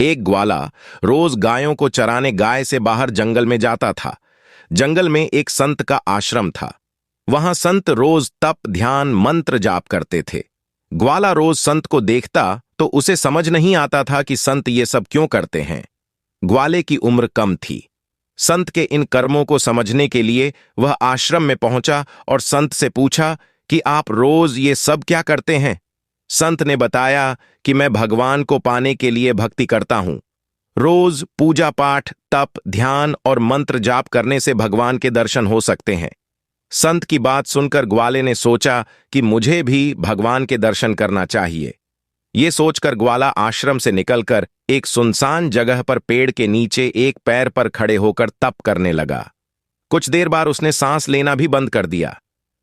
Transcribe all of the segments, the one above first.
एक ग्वाला रोज गायों को चराने गाय से बाहर जंगल में जाता था। जंगल में एक संत का आश्रम था। वहां संत रोज तप, ध्यान, मंत्र जाप करते थे। ग्वाला रोज संत को देखता तो उसे समझ नहीं आता था कि संत ये सब क्यों करते हैं। ग्वाले की उम्र कम थी। संत के इन कर्मों को समझने के लिए वह आश्रम में पहुंचा और संत से पूछा कि आप रोज ये सब क्या करते हैं। संत ने बताया कि मैं भगवान को पाने के लिए भक्ति करता हूं। रोज पूजा पाठ, तप, ध्यान और मंत्र जाप करने से भगवान के दर्शन हो सकते हैं। संत की बात सुनकर ग्वाले ने सोचा कि मुझे भी भगवान के दर्शन करना चाहिए। ये सोचकर ग्वाला आश्रम से निकलकर एक सुनसान जगह पर पेड़ के नीचे एक पैर पर खड़े होकर तप करने लगा। कुछ देर बाद उसने सांस लेना भी बंद कर दिया।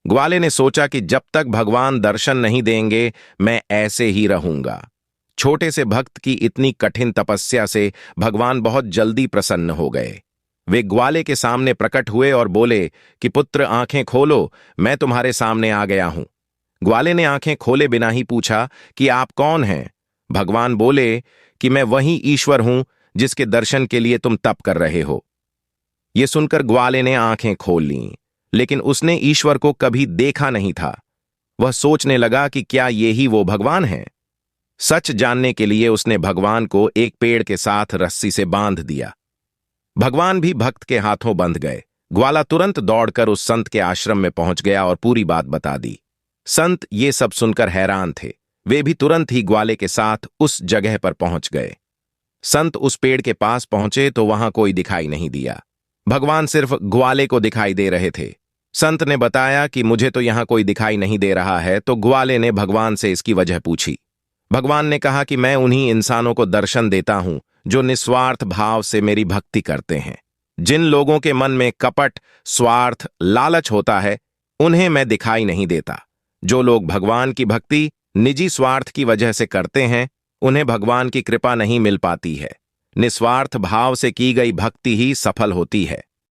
ग्वाले ने सोचा कि जब तक भगवान दर्शन नहीं देंगे मैं ऐसे ही रहूंगा। छोटे से भक्त की इतनी कठिन तपस्या से भगवान बहुत जल्दी प्रसन्न हो गए। वे ग्वाले के सामने प्रकट हुए और बोले कि पुत्र, आंखें खोलो, मैं तुम्हारे सामने आ गया हूं। ग्वाले ने आंखें खोले बिना ही पूछा कि आप कौन हैं। भगवान बोले कि मैं वही ईश्वर हूं जिसके दर्शन के लिए तुम तप कर रहे हो। यह सुनकर ग्वाले ने आंखें खोल लीं, लेकिन उसने ईश्वर को कभी देखा नहीं था। वह सोचने लगा कि क्या ये ही वो भगवान है। सच जानने के लिए उसने भगवान को एक पेड़ के साथ रस्सी से बांध दिया। भगवान भी भक्त के हाथों बंध गए। ग्वाला तुरंत दौड़कर उस संत के आश्रम में पहुंच गया और पूरी बात बता दी। संत ये सब सुनकर हैरान थे। वे भी तुरंत ही ग्वाले के साथ उस जगह पर पहुंच गए। संत उस पेड़ के पास पहुंचे तो वहां कोई दिखाई नहीं दिया। भगवान सिर्फ ग्वाले को दिखाई दे रहे थे। संत ने बताया कि मुझे तो यहां कोई दिखाई नहीं दे रहा है। तो ग्वाले ने भगवान से इसकी वजह पूछी। भगवान ने कहा कि मैं उन्हीं इंसानों को दर्शन देता हूं जो निस्वार्थ भाव से मेरी भक्ति करते हैं। जिन लोगों के मन में कपट, स्वार्थ, लालच होता है उन्हें मैं दिखाई नहीं देता। जो लोग भगवान की भक्ति निजी स्वार्थ की वजह से करते हैं उन्हें भगवान की कृपा नहीं मिल पाती है। निस्वार्थ भाव से की गई भक्ति ही सफल होती है।